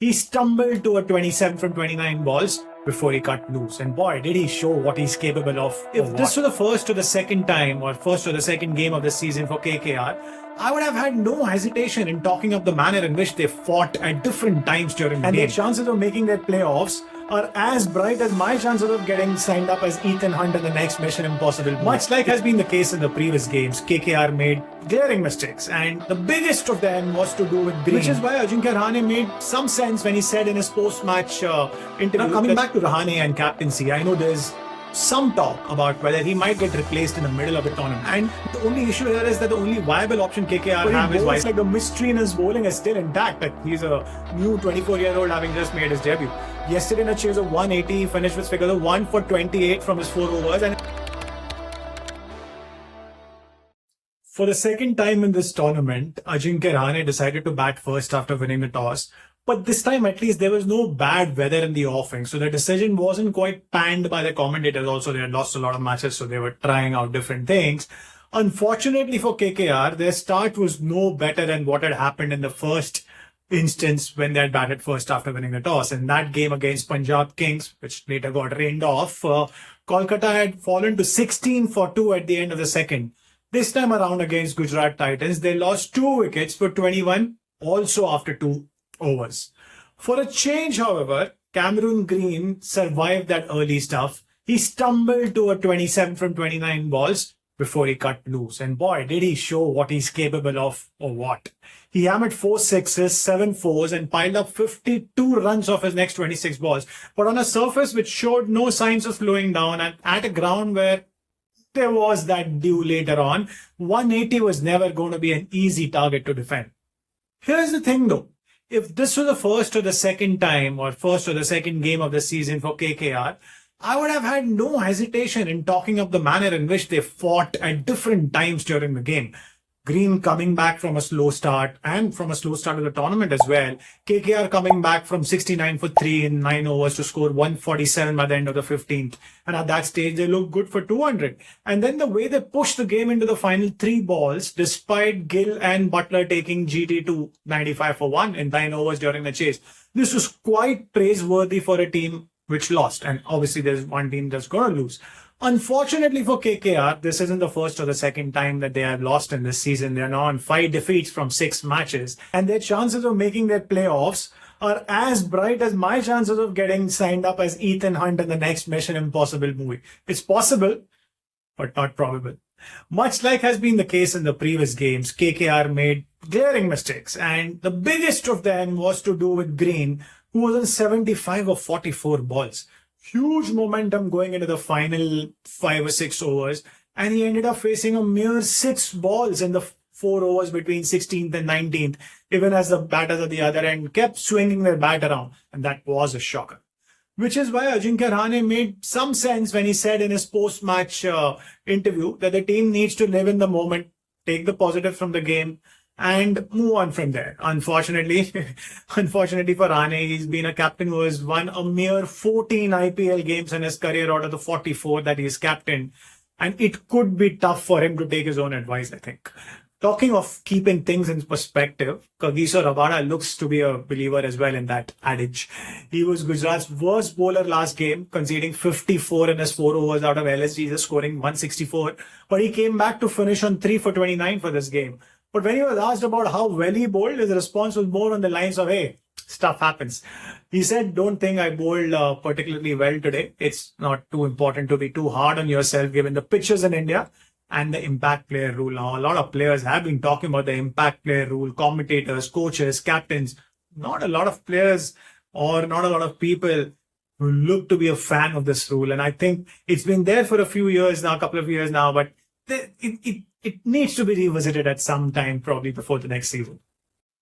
He stumbled to a 27 from 29 balls before he cut loose. And boy, did he show what he's capable of. If this were the first or the second time or first or the second game of the season for KKR, I would have had no hesitation in talking of the manner in which they fought at different times during the game. And their chances of making their playoffs are as bright as my chances of getting signed up as Ethan Hunt in the next Mission Impossible movie. Much like has been the case in the previous games, KKR made glaring mistakes, and the biggest of them was to do with green. Which is why Ajinkya Rahane made some sense when he said in his post-match interview. Now, coming back to Rahane and captaincy, I know there's some talk about whether he might get replaced in the middle of the tournament. And the only issue here is that the only viable option KKR have is wise. Like the mystery in his bowling is still intact. Like he's a new 24-year-old having just made his debut. Yesterday in a chase of 180, he finished with figures of 1 for 28 from his 4 overs. And for the second time in this tournament, Ajinkya Rahane decided to bat first after winning the toss. But this time, at least, there was no bad weather in the offing. So the decision wasn't quite panned by the commentators. Also, they had lost a lot of matches, so they were trying out different things. Unfortunately for KKR, their start was no better than what had happened in the first instance when they had batted first after winning the toss. In that game against Punjab Kings, which later got rained off, Kolkata had fallen to 16 for 2 at the end of the second. This time around against Gujarat Titans, they lost 2 wickets for 21, also after 2 overs. For a change, however, Cameron Green survived that early stuff. He stumbled to a 27 from 29 balls before he cut loose. And boy, did he show what he's capable of or what. He hammered 4 sixes, 7 fours and piled up 52 runs off his next 26 balls. But on a surface which showed no signs of slowing down and at a ground where there was that dew later on, 180 was never going to be an easy target to defend. Here's the thing though. If this was the first or the second time or first or the second game of the season for KKR, I would have had no hesitation in talking of the manner in which they fought at different times during the game. Green coming back from a slow start and from a slow start of the tournament as well. KKR coming back from 69 for 3 in 9 overs to score 147 by the end of the 15th. And at that stage, they looked good for 200. And then the way they pushed the game into the final 3 balls, despite Gill and Butler taking GT to 95 for 1 in 9 overs during the chase. This was quite praiseworthy for a team which lost. And obviously, there's one team that's going to lose. Unfortunately for KKR, this isn't the first or the second time that they have lost in this season. They're now on 5 defeats from 6 matches. And their chances of making their playoffs are as bright as my chances of getting signed up as Ethan Hunt in the next Mission Impossible movie. It's possible, but not probable. Much like has been the case in the previous games, KKR made glaring mistakes. And the biggest of them was to do with Green, who was on 75 of 44 balls. Huge momentum going into the final 5 or 6 overs. And he ended up facing a mere 6 balls in the 4 overs between 16th and 19th, even as the batters at the other end kept swinging their bat around. And that was a shocker. Which is why Ajinkya Rahane made some sense when he said in his post-match interview that the team needs to live in the moment, take the positives from the game, and move on from there. Unfortunately for Rahane, he's been a captain who has won a mere 14 IPL games in his career out of the 44 that he's captained. And it could be tough for him to take his own advice, I think. Talking of keeping things in perspective, Kagiso Rabada looks to be a believer as well in that adage. He was Gujarat's worst bowler last game, conceding 54 in his 4 overs out of LSG, just scoring 164. But he came back to finish on 3 for 29 for this game. But when he was asked about how well he bowled, his response was more on the lines of, hey, stuff happens. He said, don't think I bowled particularly well today. It's not too important to be too hard on yourself given the pitches in India and the impact player rule. Now, a lot of players have been talking about the impact player rule, commentators, coaches, captains. Not a lot of players or not a lot of people who look to be a fan of this rule. And I think it's been there for a few years now, a couple of years now, but it needs to be revisited at some time, probably before the next season.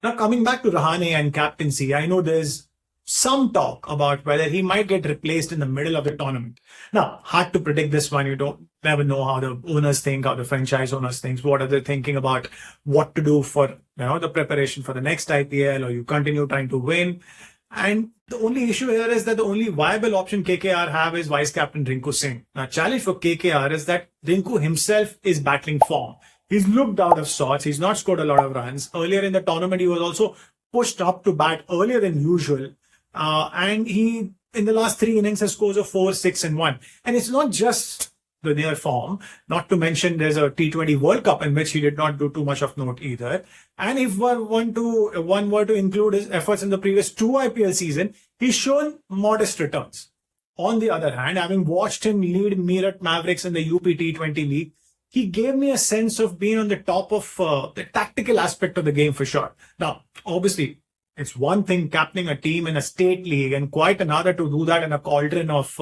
Now, coming back to Rahane and captaincy, I know there's some talk about whether he might get replaced in the middle of the tournament. Now, hard to predict this one. You don't never know how the owners think, how the franchise owners think, what are they thinking about what to do for the preparation for the next IPL, or you continue trying to win. And the only issue here is that the only viable option KKR have is vice captain Rinku Singh. Now, challenge for KKR is that Rinku himself is battling form. He's looked out of sorts. He's not scored a lot of runs. Earlier in the tournament, he was also pushed up to bat earlier than usual. And he, in the last 3 innings, has scores of 4, 6, and 1. And it's not just the near form, not to mention there's a T20 World Cup in which he did not do too much of note either. And if one were to include his efforts in the previous 2 IPL season, he's shown modest returns. On the other hand, having watched him lead Meerut Mavericks in the UP T20 League, he gave me a sense of being on the top of the tactical aspect of the game for sure. Now, obviously, it's one thing captaining a team in a state league and quite another to do that in a cauldron of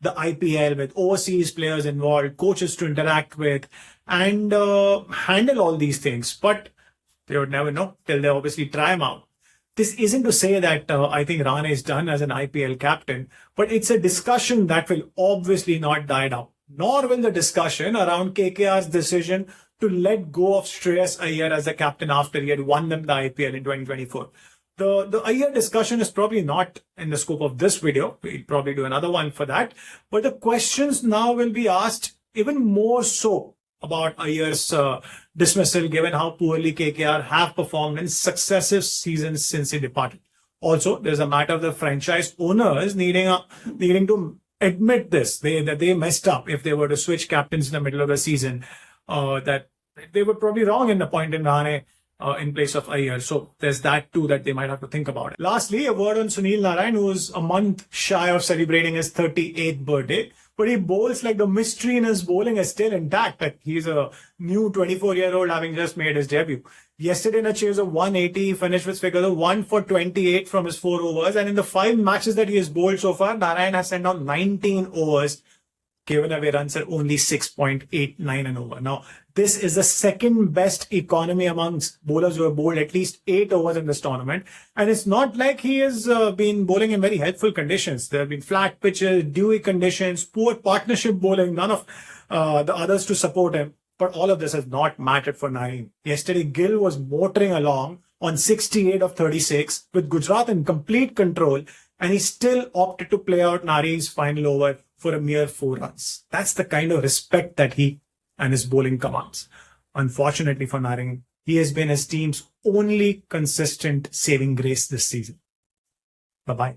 the IPL with overseas players involved, coaches to interact with, and handle all these things. But they would never know till they obviously try them out. This isn't to say that I think Rahane is done as an IPL captain, but it's a discussion that will obviously not die down. Nor will the discussion around KKR's decision to let go of Shreyas Iyer as the captain after he had won them the IPL in 2024. The Iyer discussion is probably not in the scope of this video. We'll probably do another one for that. But the questions now will be asked even more so about Iyer's dismissal, given how poorly KKR have performed in successive seasons since he departed. Also, there's a matter of the franchise owners needing to admit this, that they messed up if they were to switch captains in the middle of the season, that they were probably wrong in appointing Rahane in place of Iyer. So there's that too that they might have to think about it. Lastly, a word on Sunil Narine, who's a month shy of celebrating his 38th birthday. But he bowls like the mystery in his bowling is still intact. Like he's a new 24-year-old having just made his debut. Yesterday in a chase of 180, he finished with figures of 1 for 28 from his 4 overs. And in the 5 matches that he has bowled so far, Narine has sent out 19 overs, given away runs at only 6.89 an over. Now, this is the second best economy amongst bowlers who have bowled at least 8 overs in this tournament. And it's not like he has been bowling in very helpful conditions. There have been flat pitches, dewy conditions, poor partnership bowling, none of the others to support him. But all of this has not mattered for Narine. Yesterday, Gill was motoring along on 68 of 36 with Gujarat in complete control, and he still opted to play out Narine's final over for a mere 4 runs. That's the kind of respect that he and his bowling commands. Unfortunately for Narine, he has been his team's only consistent saving grace this season. Bye-bye.